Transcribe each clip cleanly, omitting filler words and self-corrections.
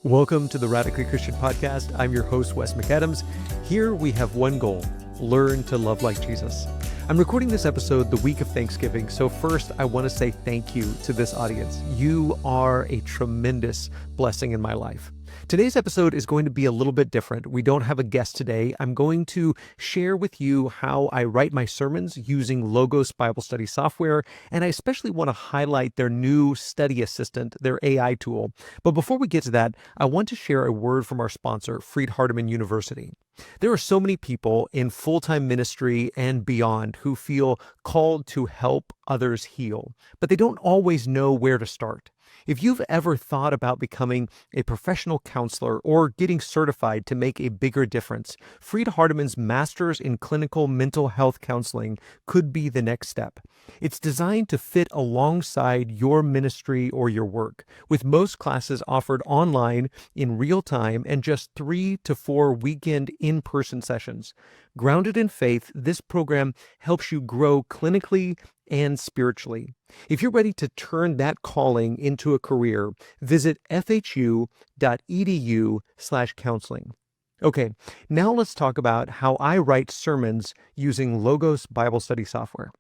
Welcome to the Radically Christian Podcast. I'm your host, Wes McAdams. Here we have one goal: learn to love like Jesus. I'm recording this episode the week of Thanksgiving, so first I want to say thank you to this audience. You are a tremendous blessing in my life. Today's episode is going to be a little bit different. We don't have a guest today. I'm going to share with you how I write my sermons using Logos Bible Study software, and I especially want to highlight their new study assistant, their AI tool. But before we get to that, I want to share a word from our sponsor, Freed-Hardeman University. There are so many people in full-time ministry and beyond who feel called to help others heal, but they don't always know where to start. If you've ever thought about becoming a professional counselor or getting certified to make a bigger difference, Freed-Hardeman's Masters in Clinical Mental Health Counseling could be the next step. It's designed to fit alongside your ministry or your work, with most classes offered online in real time and just 3 to 4 weekend in-person sessions. Grounded in faith, this program helps you grow clinically and spiritually. If you're ready to turn that calling into a career, visit fhu.edu/counseling. Okay, now let's talk about how I write sermons using Logos Bible Study software.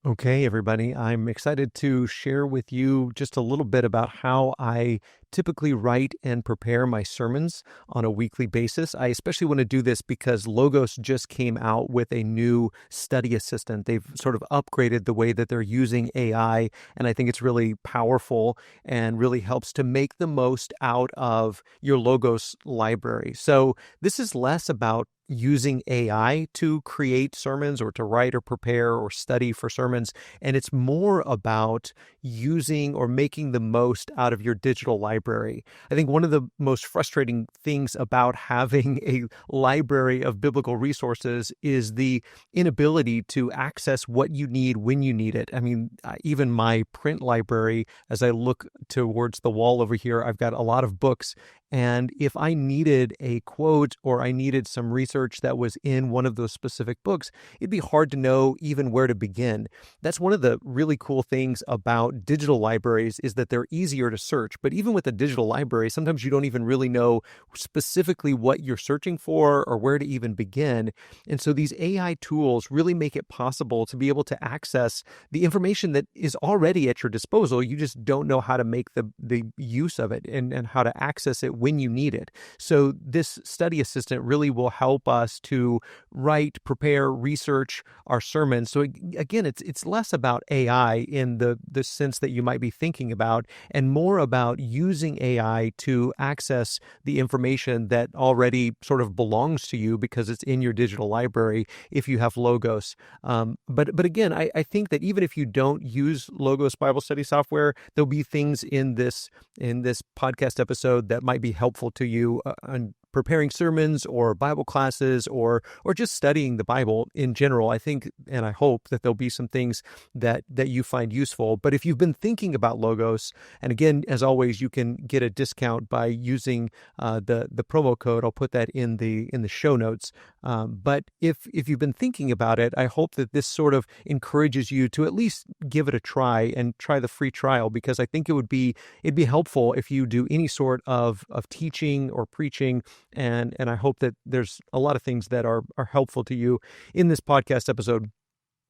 Okay, everybody, I'm excited to share with you just a little bit about how I typically write and prepare my sermons on a weekly basis. I especially want to do this because Logos just came out with a new study assistant. They've sort of upgraded the way that they're using AI, and I think it's really powerful and really helps to make the most out of your Logos library. So this is less about using AI to create sermons or to write or prepare or study for sermons. And it's more about using or making the most out of your digital library. I think one of the most frustrating things about having a library of biblical resources is the inability to access what you need when you need it. I mean, even my print library, as I look towards the wall over here, I've got a lot of books. And if I needed a quote or I needed some research that was in one of those specific books, it'd be hard to know even where to begin. That's one of the really cool things about digital libraries is that they're easier to search. But even with a digital library, sometimes you don't even really know specifically what you're searching for or where to even begin. And so these AI tools really make it possible to be able to access the information that is already at your disposal. You just don't know how to make the use of it and how to access it when you need it. So this study assistant really will help us to write, prepare, research our sermons. So again, it's less about AI in the sense that you might be thinking about, and more about using AI to access the information that already sort of belongs to you because it's in your digital library if you have Logos. But again, I think that even if you don't use Logos Bible Study software, there'll be things in this podcast episode that might be helpful to you on preparing sermons or Bible classes or just studying the Bible in general. I think and I hope that there'll be some things that you find useful. But if you've been thinking about Logos, and again, as always, you can get a discount by using the promo code. I'll put that in the show notes. But if you've been thinking about it, I hope that this sort of encourages you to at least give it a try and try the free trial, because I think it'd be helpful if you do any sort of teaching or preaching. And I hope that there's a lot of things that are helpful to you in this podcast episode.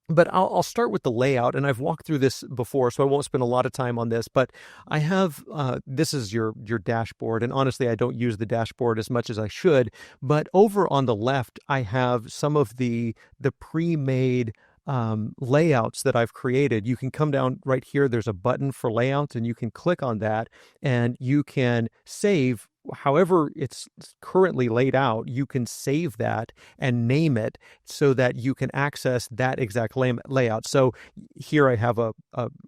But I'll start with the layout, and I've walked through this before, so I won't spend a lot of time on this. But I have this is your dashboard, and honestly, I don't use the dashboard as much as I should. But over on the left, I have some of the pre-made layouts that I've created. You can come down right here. There's a button for layouts, and you can click on that, and you can save however it's currently laid out. You can save that and name it so that you can access that exact layout. So here I have a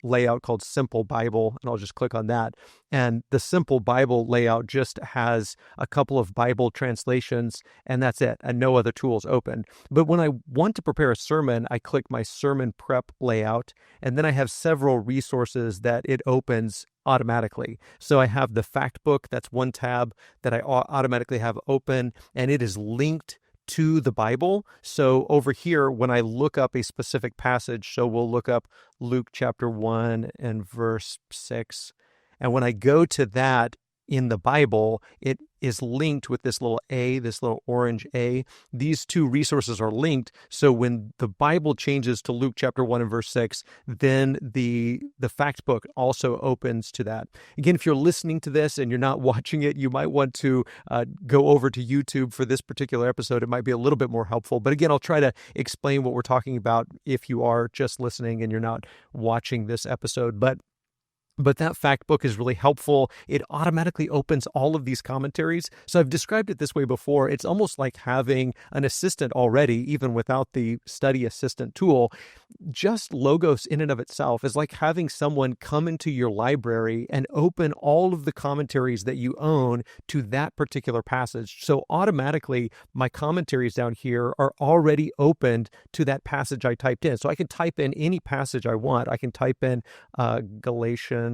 layout called Simple Bible, and I'll just click on that. And the Simple Bible layout just has a couple of Bible translations, and that's it, and no other tools open. But when I want to prepare a sermon, I click my sermon prep layout, and then I have several resources that it opens automatically. So I have the fact book, that's one tab that I automatically have open, and it is linked to the Bible. So over here, when I look up a specific passage, so we'll look up Luke chapter 1 and verse 6. And when I go to that in the Bible, it is linked with this little A, this little orange A. These two resources are linked. So when the Bible changes to Luke chapter 1 and verse 6, then the fact book also opens to that. Again, if you're listening to this and you're not watching it, you might want to go over to YouTube for this particular episode. It might be a little bit more helpful. But again, I'll try to explain what we're talking about if you are just listening and you're not watching this episode. But that fact book is really helpful. It automatically opens all of these commentaries. So I've described it this way before. It's almost like having an assistant already, even without the study assistant tool. Just Logos in and of itself is like having someone come into your library and open all of the commentaries that you own to that particular passage. So automatically, my commentaries down here are already opened to that passage I typed in. So I can type in any passage I want. I can type in Galatians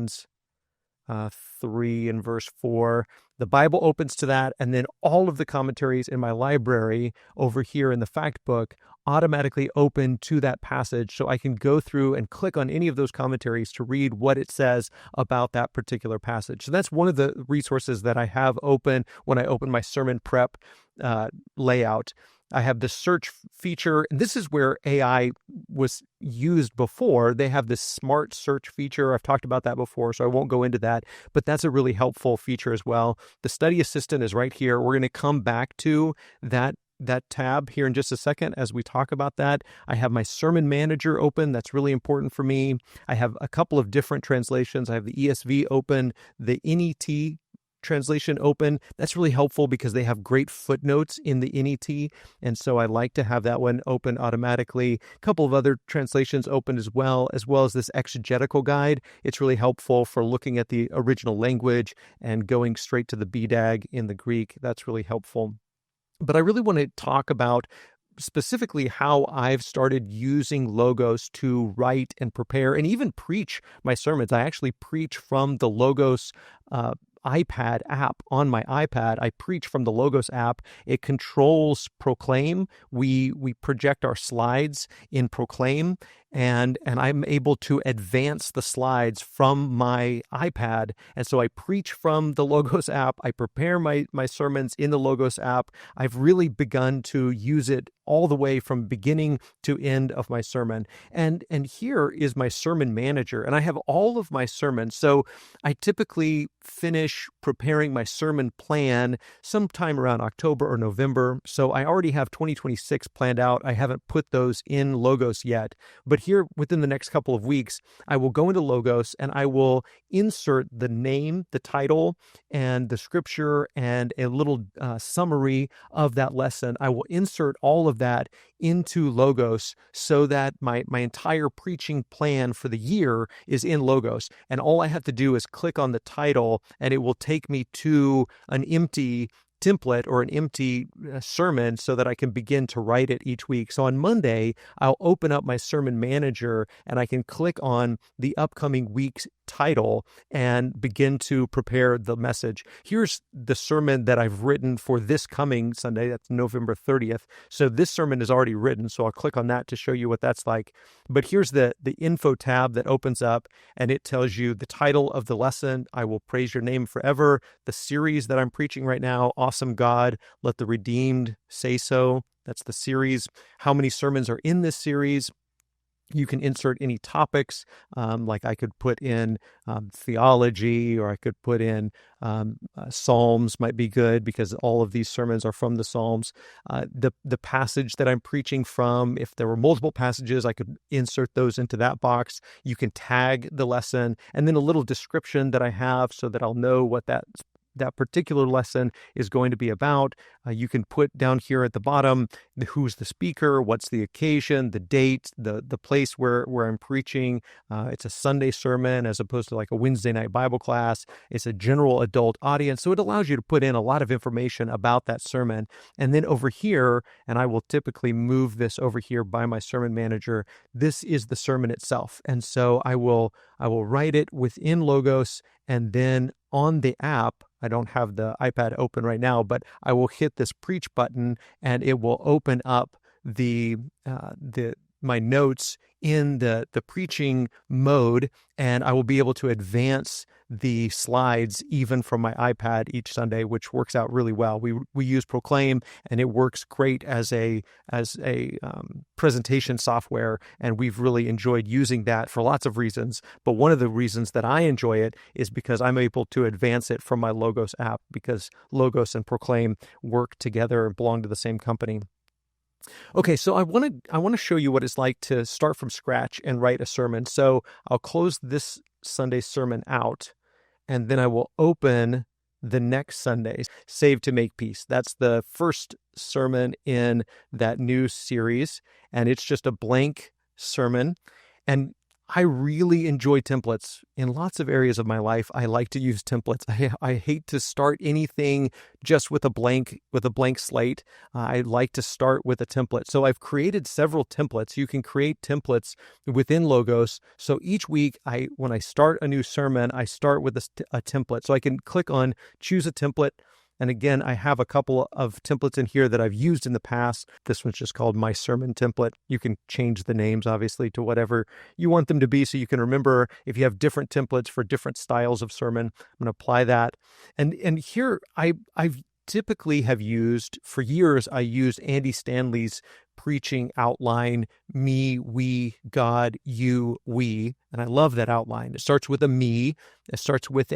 3 and verse 4. The Bible opens to that, and then all of the commentaries in my library over here in the fact book automatically open to that passage, so I can go through and click on any of those commentaries to read what it says about that particular passage. So that's one of the resources that I have open when I open my sermon prep layout. I have the search feature, and this is where AI was used before. They have this smart search feature. I've talked about that before, so I won't go into that, but that's a really helpful feature as well. The study assistant is right here. We're going to come back to that tab here in just a second as we talk about that. I have my sermon manager open. That's really important for me. I have a couple of different translations. I have the ESV open, the NET translation open. That's really helpful because they have great footnotes in the NET, and so I like to have that one open automatically. A couple of other translations open as well as this exegetical guide. It's really helpful for looking at the original language and going straight to the BDAG in the Greek. That's really helpful. But I really want to talk about specifically how I've started using Logos to write and prepare and even preach my sermons. I actually preach from the Logos iPad app on my iPad. I preach from the Logos app. It controls Proclaim. We project our slides in Proclaim, and I'm able to advance the slides from my iPad. And so I preach from the Logos app. I prepare my sermons in the Logos app. I've really begun to use it all the way from beginning to end of my sermon. And here is my sermon manager, and I have all of my sermons. So I typically finish preparing my sermon plan sometime around October or November. So I already have 2026 planned out. I haven't put those in Logos yet, but here within the next couple of weeks, I will go into Logos and I will insert the name, the title, and the scripture and a little summary of that lesson. I will insert all of that into Logos so that my entire preaching plan for the year is in Logos. And all I have to do is click on the title and it will take me to an empty template or an empty sermon so that I can begin to write it each week. So on Monday, I'll open up my sermon manager and I can click on the upcoming week's title and begin to prepare the message. Here's the sermon that I've written for this coming Sunday. That's November 30th. So this sermon is already written. So I'll click on that to show you what that's like. But here's the info tab that opens up and it tells you the title of the lesson, I Will Praise Your Name Forever, the series that I'm preaching right now, Awesome God, Let the Redeemed Say So. That's the series. How many sermons are in this series? You can insert any topics, like I could put in theology, or I could put in Psalms might be good because all of these sermons are from the Psalms. The passage that I'm preaching from, if there were multiple passages, I could insert those into that box. You can tag the lesson and then a little description that I have so that I'll know what that particular lesson is going to be about. You can put down here at the bottom who's the speaker, what's the occasion, the date, the place where I'm preaching. It's a Sunday sermon as opposed to like a Wednesday night Bible class. It's a general adult audience. So it allows you to put in a lot of information about that sermon. And then over here, and I will typically move this over here by my sermon manager, this is the sermon itself. And so I will write it within Logos, and then on the app, I don't have the iPad open right now, but I will hit this preach button and it will open up the my notes in the preaching mode, and I will be able to advance the slides even from my iPad each Sunday, which works out really well. We use Proclaim, and it works great as a presentation software, and we've really enjoyed using that for lots of reasons. But one of the reasons that I enjoy it is because I'm able to advance it from my Logos app, because Logos and Proclaim work together and belong to the same company. Okay, so I want to show you what it's like to start from scratch and write a sermon. So I'll close this Sunday's sermon out, and then I will open the next Sunday's Save to Make Peace. That's the first sermon in that new series, and it's just a blank sermon. And I really enjoy templates in lots of areas of my life. I like to use templates. I hate to start anything just with a blank slate. I like to start with a template. So I've created several templates. You can create templates within Logos. So each week, when I start a new sermon, I start with a template. So I can click on choose a template. And again, I have a couple of templates in here that I've used in the past. This one's just called My Sermon Template. You can change the names, obviously, to whatever you want them to be, so you can remember if you have different templates for different styles of sermon. I'm going to apply that. And here, I've typically have used, for years, I used Andy Stanley's preaching outline, me, we, God, you, we. And I love that outline. It starts with a me. It starts with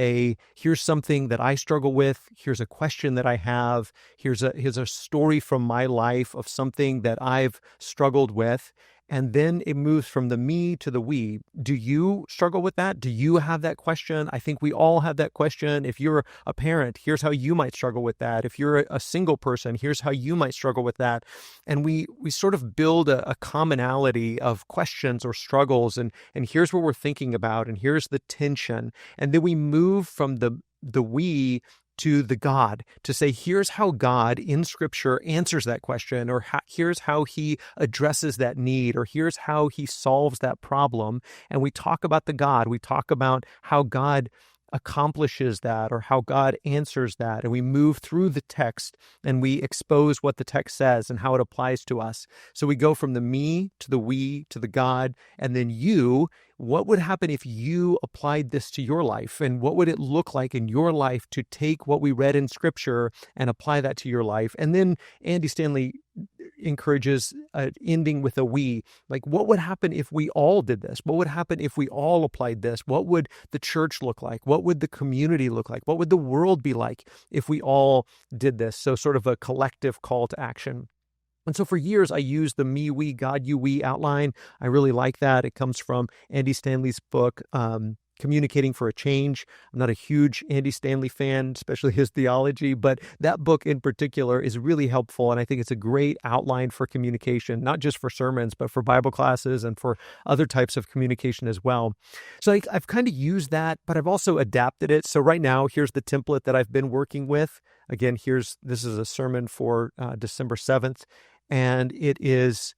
here's something that I struggle with. Here's a question that I have. Here's a story from my life of something that I've struggled with. And then it moves from the me to the we. Do you struggle with that? Do you have that question? I think we all have that question. If you're a parent, here's how you might struggle with that. If you're a single person, here's how you might struggle with that. And we sort of build a commonality of questions or struggles, and here's what we're thinking about, and here's the tension. And then we move from the we to the God, to say, here's how God in Scripture answers that question, or here's how he addresses that need, or here's how he solves that problem. And we talk about the God. We talk about how God accomplishes that, or how God answers that. And we move through the text and we expose what the text says and how it applies to us. So we go from the me to the we to the God, and then you. What would happen if you applied this to your life? And what would it look like in your life to take what we read in Scripture and apply that to your life? And then Andy Stanley encourages ending with a we. Like, what would happen if we all did this? What would happen if we all applied this? What would the church look like? What would the community look like? What would the world be like if we all did this? So sort of a collective call to action. And so for years, I used the me, we, God, you, we outline. I really like that. It comes from Andy Stanley's book, Communicating for a Change. I'm not a huge Andy Stanley fan, especially his theology, but that book in particular is really helpful. And I think it's a great outline for communication, not just for sermons, but for Bible classes and for other types of communication as well. So I've kind of used that, but I've also adapted it. So right now, here's the template that I've been working with. Again, this is a sermon for December 7th. And it is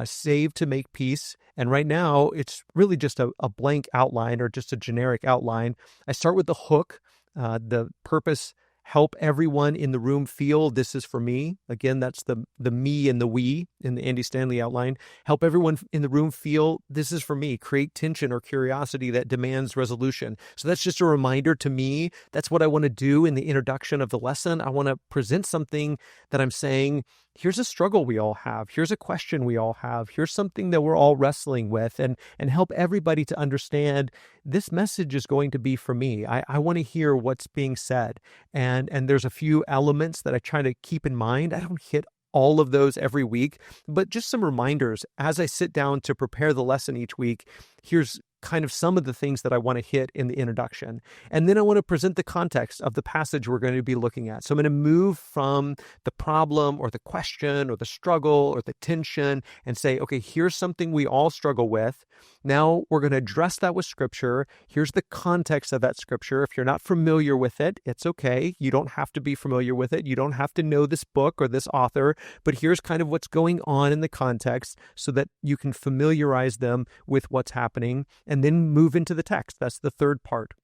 Save to Make Peace. And right now, it's really just a blank outline, or just a generic outline. I start with the hook, the purpose: help everyone in the room feel this is for me. Again, that's the me and the we in the Andy Stanley outline. Help everyone in the room feel this is for me. Create tension or curiosity that demands resolution. So that's just a reminder to me. That's what I want to do in the introduction of the lesson. I want to present something that I'm saying, here's a struggle we all have. Here's a question we all have. Here's something that we're all wrestling with, and help everybody to understand this message is going to be for me. I want to hear what's being said. And there's a few elements that I try to keep in mind. I don't hit all of those every week, but just some reminders as I sit down to prepare the lesson each week. Here's kind of some of the things that I want to hit in the introduction. And then I want to present the context of the passage we're going to be looking at. So I'm going to move from the problem or the question or the struggle or the tension and say, okay, here's something we all struggle with. Now we're going to address that with Scripture. Here's the context of that Scripture. If you're not familiar with it, it's okay. You don't have to be familiar with it. You don't have to know this book or this author, but here's kind of what's going on in the context so that you can familiarize them with what's happening, and then move into the text. That's the third part.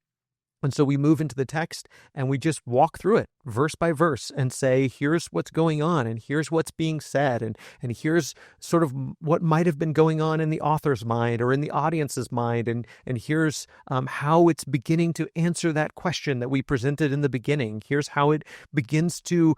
And so we move into the text and we just walk through it verse by verse and say, here's what's going on and here's what's being said. And here's sort of what might have been going on in the author's mind or in the audience's mind. And here's how it's beginning to answer that question that we presented in the beginning. Here's how it begins to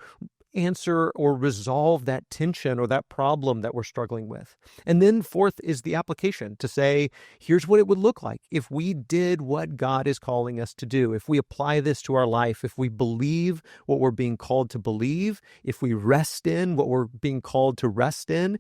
answer or resolve that tension or that problem that we're struggling with. And then fourth is the application to say, here's what it would look like if we did what God is calling us to do, if we apply this to our life, if we believe what we're being called to believe, if we rest in what we're being called to rest in,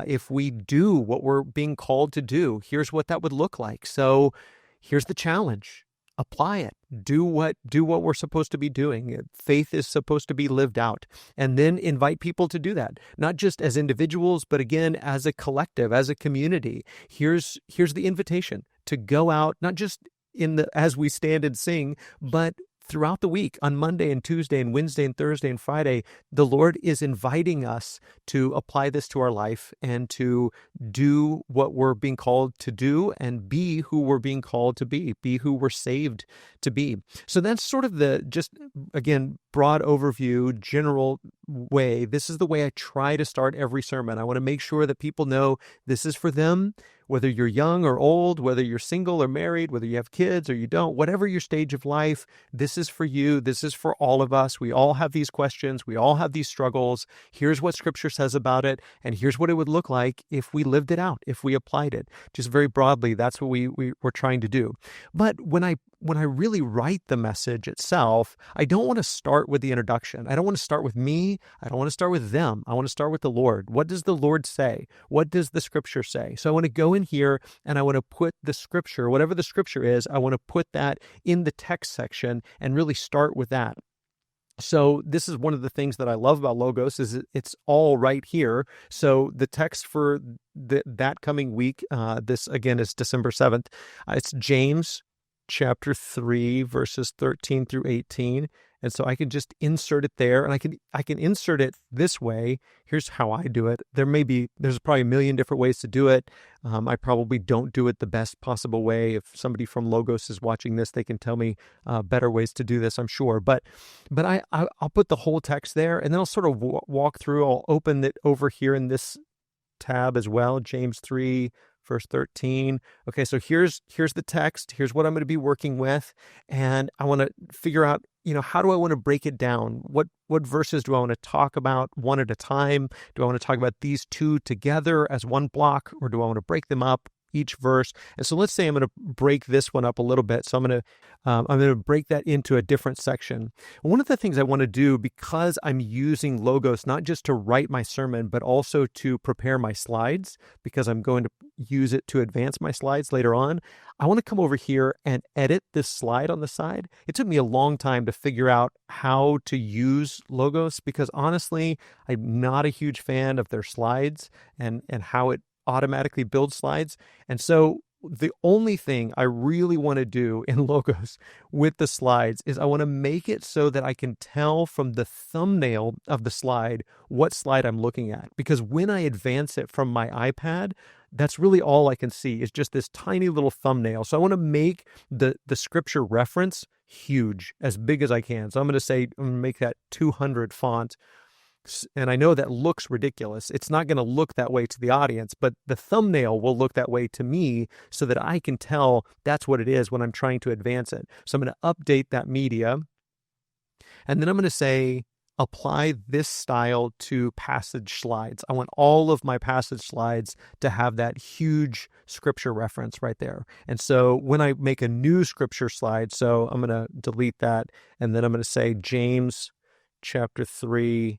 if we do what we're being called to do, here's what that would look like. So here's the challenge. Apply it. Do what we're supposed to be doing. Faith is supposed to be lived out. And then invite people to do that, not just as individuals, but again, as a collective, as a community. Here's the invitation to go out, not just as we stand and sing, but throughout the week, on Monday and Tuesday and Wednesday and Thursday and Friday, the Lord is inviting us to apply this to our life and to do what we're being called to do and be who we're being called to be who we're saved to be. So that's sort of the, just again, broad overview, general way. This is the way I try to start every sermon. I want to make sure that people know this is for them. Whether you're young or old, whether you're single or married, whether you have kids or you don't, whatever your stage of life, this is for you. This is for all of us. We all have these questions. We all have these struggles. Here's what Scripture says about it. And here's what it would look like if we lived it out, if we applied it. Just very broadly, that's what we're trying to do. But when I really write the message itself, I don't want to start with the introduction. I don't want to start with me. I don't want to start with them. I want to start with the Lord. What does the Lord say? What does the Scripture say? So I want to go in here and I want to put the Scripture, whatever the Scripture is, I want to put that in the text section and really start with that. So this is one of the things that I love about Logos is it's all right here. So the text for that coming week, this again is December 7th. It's James chapter 3, verses 13 through 18. And so I can just insert it there, and I can insert it this way. Here's how I do it. There's probably a million different ways to do it. I probably don't do it the best possible way. If somebody from Logos is watching this, they can tell me better ways to do this, I'm sure. But I'll put the whole text there, and then I'll sort of walk through. I'll open it over here in this tab as well, James 3, verse 13. Okay, so here's the text. Here's what I'm going to be working with. And I want to figure out, how do I want to break it down? What verses do I want to talk about one at a time? Do I want to talk about these two together as one block, or do I want to break them up, each verse? And so let's say I'm going to break this one up a little bit. So I'm going to break that into a different section. One of the things I want to do, because I'm using Logos not just to write my sermon, but also to prepare my slides, because I'm going to use it to advance my slides later on, I want to come over here and edit this slide on the side. It took me a long time to figure out how to use Logos, because honestly, I'm not a huge fan of their slides and how it automatically build slides. And so the only thing I really want to do in Logos with the slides is I want to make it so that I can tell from the thumbnail of the slide what slide I'm looking at. Because when I advance it from my iPad, that's really all I can see is just this tiny little thumbnail. So I want to make the Scripture reference huge, as big as I can. So I'm going to make that 200 font. And I know that looks ridiculous. It's not going to look that way to the audience, but the thumbnail will look that way to me so that I can tell that's what it is when I'm trying to advance it. So I'm going to update that media. And then I'm going to say, apply this style to passage slides. I want all of my passage slides to have that huge Scripture reference right there. And so when I make a new Scripture slide, so I'm going to delete that, and then I'm going to say James chapter 3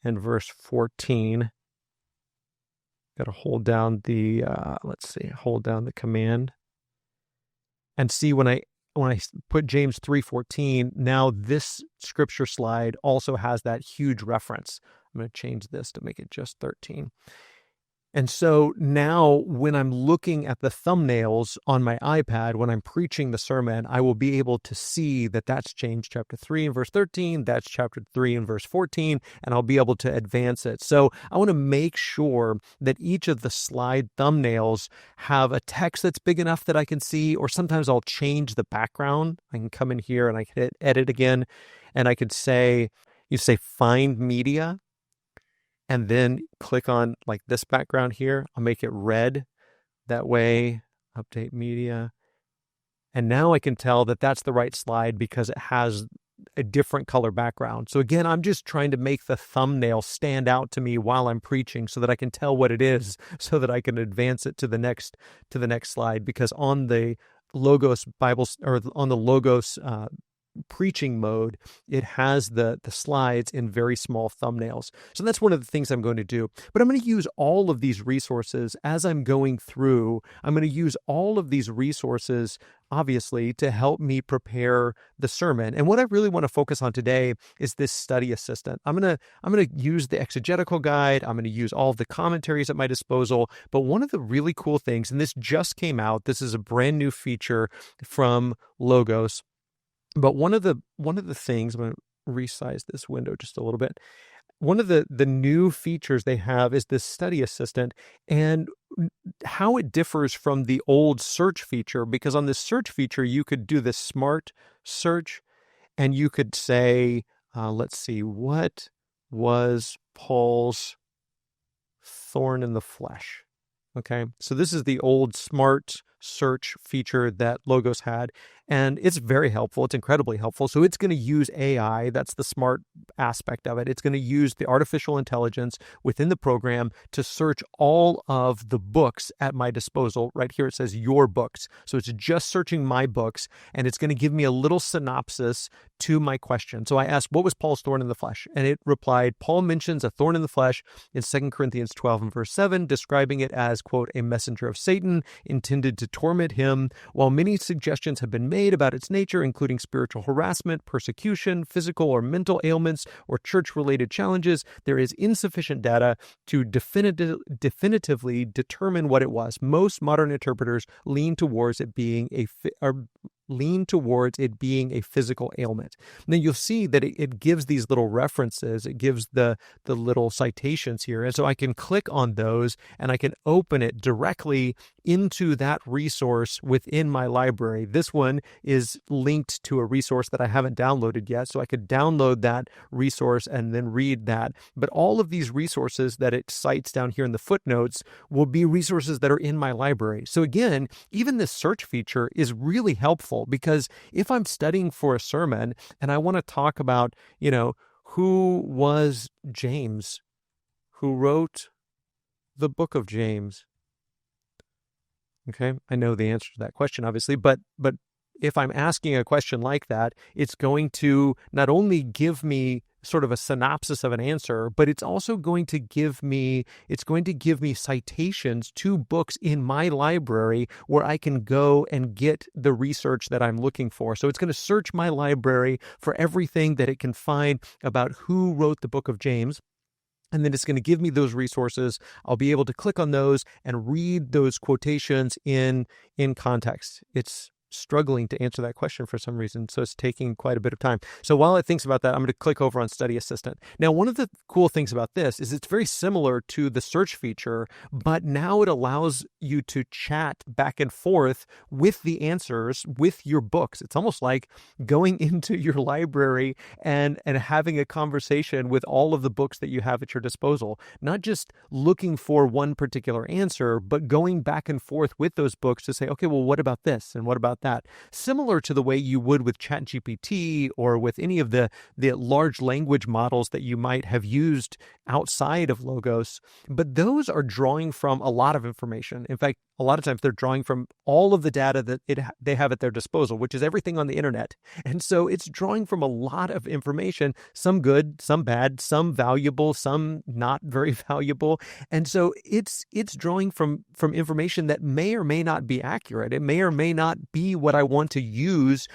and verse 14. Got to hold down the, hold down the command. And see when I put James 3:14, now this Scripture slide also has that huge reference. I'm going to change this to make it just 13. And so now when I'm looking at the thumbnails on my iPad, when I'm preaching the sermon, I will be able to see that that's James chapter 3 and verse 13, that's chapter 3 and verse 14, and I'll be able to advance it. So I want to make sure that each of the slide thumbnails have a text that's big enough that I can see, or sometimes I'll change the background. I can come in here and I can hit edit again, and I could say, you say find media, and then click on like this background here. I'll make it red. That way, update media. And now I can tell that that's the right slide because it has a different color background. So again, I'm just trying to make the thumbnail stand out to me while I'm preaching so that I can tell what it is, so that I can advance it to the next slide. Because on the Logos Bible, or on the Logos preaching mode, it has the slides in very small thumbnails. So that's one of the things I'm going to do. But I'm going to use all of these resources as I'm going through. I'm going to use all of these resources, obviously, to help me prepare the sermon. And what I really want to focus on today is this study assistant. I'm going to use the exegetical guide. I'm going to use all of the commentaries at my disposal. But one of the really cool things, and this just came out, this is a brand new feature from Logos. But one of the things, I'm going to resize this window just a little bit. One of the new features they have is this study assistant, and how it differs from the old search feature, because on this search feature, you could do this smart search, and you could say, let's see, what was Paul's thorn in the flesh? Okay, so this is the old smart search feature that Logos had, and it's very helpful. It's incredibly helpful. So it's going to use AI. That's the smart aspect of it. It's going to use the artificial intelligence within the program to search all of the books at my disposal. Right here it says your books. So it's just searching my books, and it's going to give me a little synopsis to my question. So I asked, what was Paul's thorn in the flesh? And it replied, Paul mentions a thorn in the flesh in 2 Corinthians 12 and verse 7, describing it as, quote, a messenger of Satan intended to torment him. While many suggestions have been made about its nature, including spiritual harassment, persecution, physical or mental ailments, or church-related challenges, there is insufficient data to definitively determine what it was. Most modern interpreters lean towards it being a physical ailment. And then you'll see that it gives these little references. It gives the little citations here. And so I can click on those and I can open it directly into that resource within my library. This one is linked to a resource that I haven't downloaded yet, so I could download that resource and then read that. But all of these resources that it cites down here in the footnotes will be resources that are in my library. So again, even this search feature is really helpful, because if I'm studying for a sermon and I want to talk about, who was James, who wrote the book of James? Okay, I know the answer to that question, obviously, but if I'm asking a question like that, it's going to not only give me sort of a synopsis of an answer, but it's also going to give me citations to books in my library where I can go and get the research that I'm looking for. So it's going to search my library for everything that it can find about who wrote the book of James. And then it's going to give me those resources. I'll be able to click on those and read those quotations in context. It's struggling to answer that question for some reason, so it's taking quite a bit of time. So while it thinks about that, I'm going to click over on Study Assistant. Now, one of the cool things about this is it's very similar to the search feature, but now it allows you to chat back and forth with the answers with your books. It's almost like going into your library and having a conversation with all of the books that you have at your disposal, not just looking for one particular answer, but going back and forth with those books to say, okay, well, what about this? And what about that? Similar to the way you would with ChatGPT or with any of the large language models that you might have used outside of Logos. But those are drawing from a lot of information. In fact, a lot of times they're drawing from all of the data that they have at their disposal, which is everything on the internet. And so it's drawing from a lot of information, some good, some bad, some valuable, some not very valuable. And so it's drawing from information that may or may not be accurate. It may or may not be what I want to use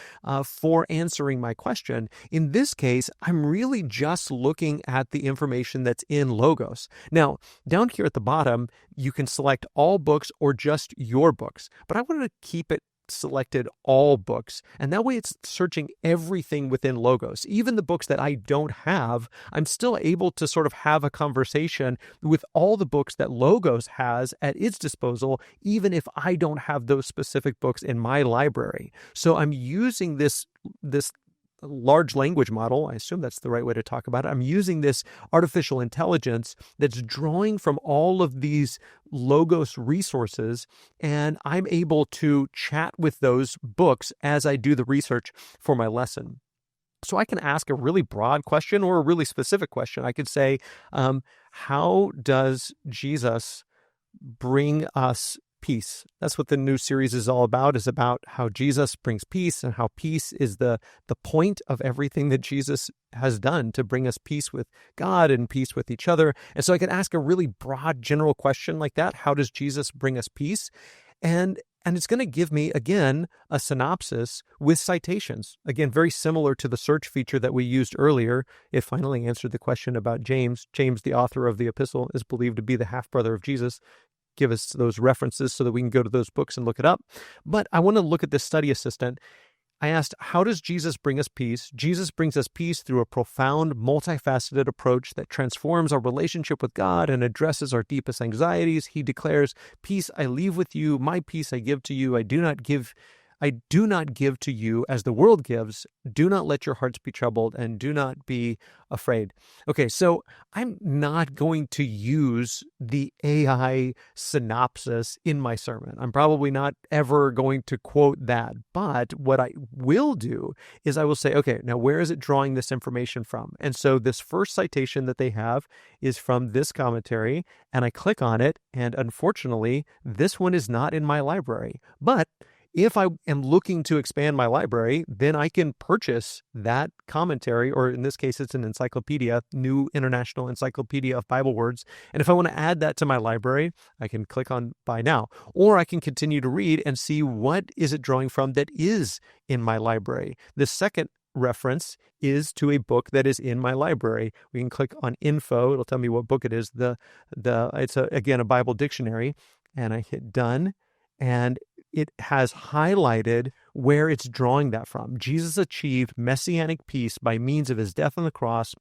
for answering my question. In this case, I'm really just looking at the information that's within Logos. Now, down here at the bottom, you can select all books or just your books, but I wanted to keep it selected all books, and that way it's searching everything within Logos. Even the books that I don't have, I'm still able to sort of have a conversation with all the books that Logos has at its disposal, even if I don't have those specific books in my library. So I'm using this large language model, I assume that's the right way to talk about it. I'm using this artificial intelligence that's drawing from all of these Logos resources, and I'm able to chat with those books as I do the research for my lesson. So I can ask a really broad question or a really specific question. I could say, how does Jesus bring us peace? That's what the new series is all about, is about how Jesus brings peace and how peace is the point of everything that Jesus has done to bring us peace with God and peace with each other. And so I could ask a really broad general question like that. How does Jesus bring us peace? And it's going to give me, again, a synopsis with citations. Again, very similar to the search feature that we used earlier. It finally answered the question about James. James, the author of the epistle, is believed to be the half-brother of Jesus. Give us those references so that we can go to those books and look it up. But I want to look at this study assistant. I asked, how does Jesus bring us peace? Jesus brings us peace through a profound, multifaceted approach that transforms our relationship with God and addresses our deepest anxieties. He declares, peace I leave with you, my peace I give to you. I do not give to you as the world gives. Do not let your hearts be troubled and do not be afraid. Okay, so I'm not going to use the AI synopsis in my sermon. I'm probably not ever going to quote that. But what I will do is I will say, okay, now where is it drawing this information from? And so this first citation that they have is from this commentary, and I click on it, and unfortunately, this one is not in my library. But if I am looking to expand my library, then I can purchase that commentary, or in this case, it's an encyclopedia, New International Encyclopedia of Bible Words. And if I want to add that to my library, I can click on Buy Now, or I can continue to read and see what is it drawing from that is in my library. The second reference is to a book that is in my library. We can click on Info. It'll tell me what book it is. It's again a Bible dictionary, and I hit Done, and it has highlighted where it's drawing that from. Jesus achieved messianic peace by means of his death on the cross,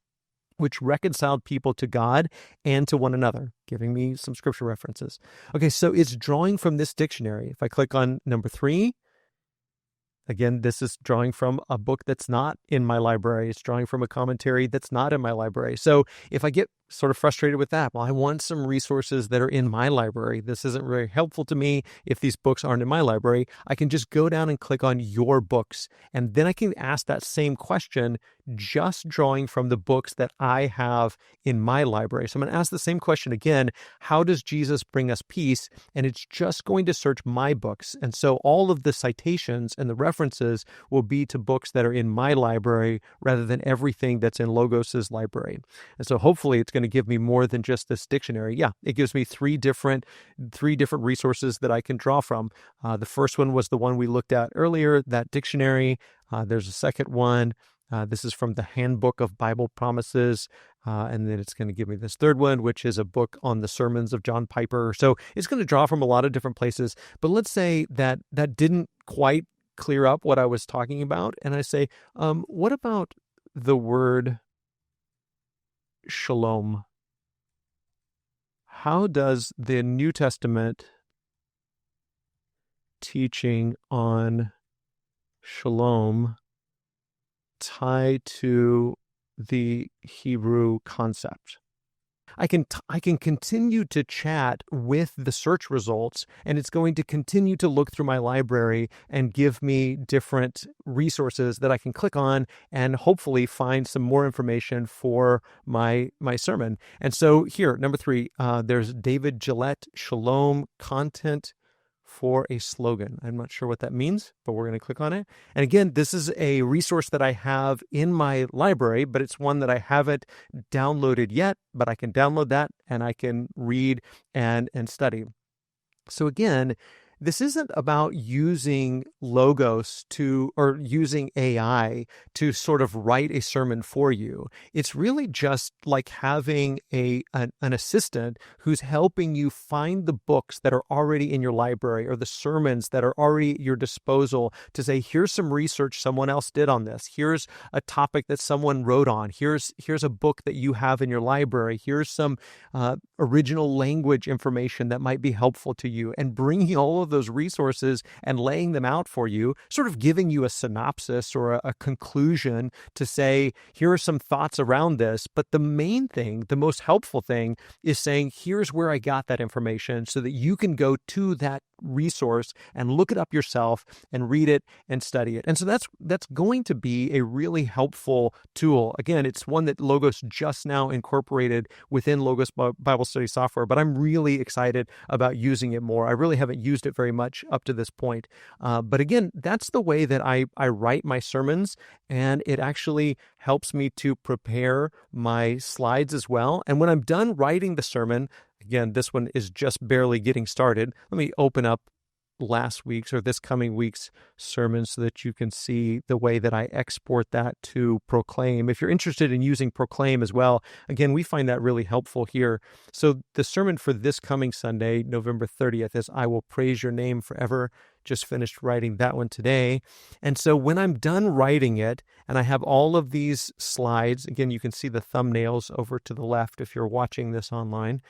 which reconciled people to God and to one another, giving me some scripture references. Okay, so it's drawing from this dictionary. If I click on number 3, again, this is drawing from a book that's not in my library. It's drawing from a commentary that's not in my library. So if I get sort of frustrated with that, well, I want some resources that are in my library. This isn't very helpful to me if these books aren't in my library. I can just go down and click on Your Books, and then I can ask that same question, just drawing from the books that I have in my library. So I'm going to ask the same question again, how does Jesus bring us peace? And it's just going to search my books. And so all of the citations and the references will be to books that are in my library rather than everything that's in Logos's library. And so hopefully it's going to give me more than just this dictionary. Yeah, it gives me three different resources that I can draw from. The first one was the one we looked at earlier, that dictionary. There's a second one. This is from the Handbook of Bible Promises. And then it's going to give me this third one, which is a book on the sermons of John Piper. So it's going to draw from a lot of different places. But let's say that didn't quite clear up what I was talking about. And I say, what about the word shalom? How does the New Testament teaching on shalom tie to the Hebrew concept? I can continue to chat with the search results, and it's going to continue to look through my library and give me different resources that I can click on and hopefully find some more information for my sermon. And so here, number 3, there's David Gillette, Shalom Content for a Slogan. I'm not sure what that means, but we're going to click on it. And again, this is a resource that I have in my library, but it's one that I haven't downloaded yet, but I can download that and I can read and study. So again, this isn't about using Logos or using AI to sort of write a sermon for you. It's really just like having an assistant who's helping you find the books that are already in your library or the sermons that are already at your disposal to say, here's some research someone else did on this. Here's a topic that someone wrote on. Here's a book that you have in your library. Here's some original language information that might be helpful to you, and bringing all of those resources and laying them out for you, sort of giving you a synopsis or a conclusion to say, here are some thoughts around this. But the main thing, the most helpful thing, is saying, here's where I got that information so that you can go to that resource and look it up yourself and read it and study it. And so that's going to be a really helpful tool. Again, it's one that Logos just now incorporated within Logos Bible Study software, but I'm really excited about using it more. I really haven't used it very much up to this point. But again, that's the way that I write my sermons, and it actually helps me to prepare my slides as well. And when I'm done writing the sermon, again, this one is just barely getting started. Let me open up last week's or this coming week's sermon so that you can see the way that I export that to Proclaim. If you're interested in using Proclaim as well, again, we find that really helpful here. So the sermon for this coming Sunday, November 30th, is I Will Praise Your Name Forever. Just finished writing that one today. And so when I'm done writing it and I have all of these slides, again, you can see the thumbnails over to the left if you're watching this online.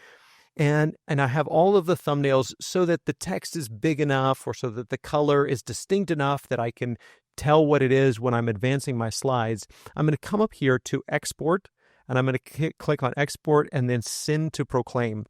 And I have all of the thumbnails so that the text is big enough or so that the color is distinct enough that I can tell what it is when I'm advancing my slides. I'm going to come up here to Export, and I'm going to click on Export and then Send to Proclaim.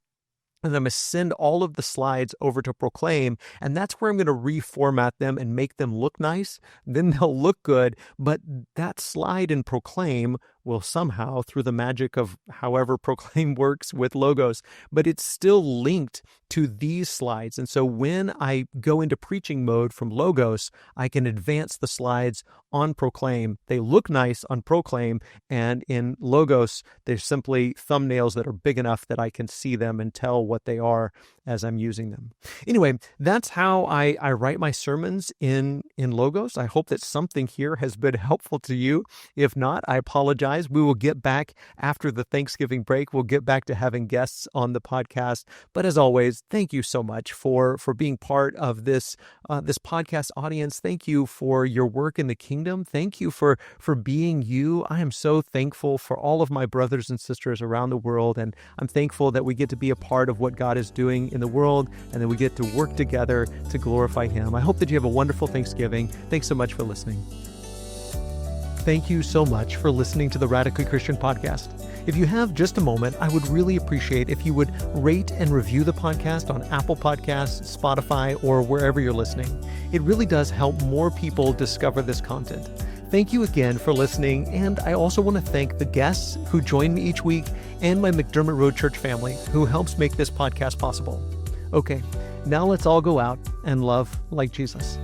And I'm going to send all of the slides over to Proclaim, and that's where I'm going to reformat them and make them look nice. Then they'll look good, but that slide in Proclaim will somehow, through the magic of however Proclaim works with Logos, but it's still linked to these slides. And so when I go into preaching mode from Logos, I can advance the slides on Proclaim. They look nice on Proclaim, and in Logos, they're simply thumbnails that are big enough that I can see them and tell what they are as I'm using them. Anyway, that's how I write my sermons in Logos. I hope that something here has been helpful to you. If not, I apologize. We will get back after the Thanksgiving break. We'll get back to having guests on the podcast. But as always, thank you so much for being part of this podcast audience. Thank you for your work in the kingdom. Thank you for being you. I am so thankful for all of my brothers and sisters around the world, and I'm thankful that we get to be a part of what God is doing in the world, and that we get to work together to glorify Him. I hope that you have a wonderful Thanksgiving. Thanks so much for listening. Thank you so much for listening to the Radically Christian Podcast. If you have just a moment, I would really appreciate if you would rate and review the podcast on Apple Podcasts, Spotify, or wherever you're listening. It really does help more people discover this content. Thank you again for listening, and I also want to thank the guests who join me each week and my McDermott Road Church family who helps make this podcast possible. Okay, now let's all go out and love like Jesus.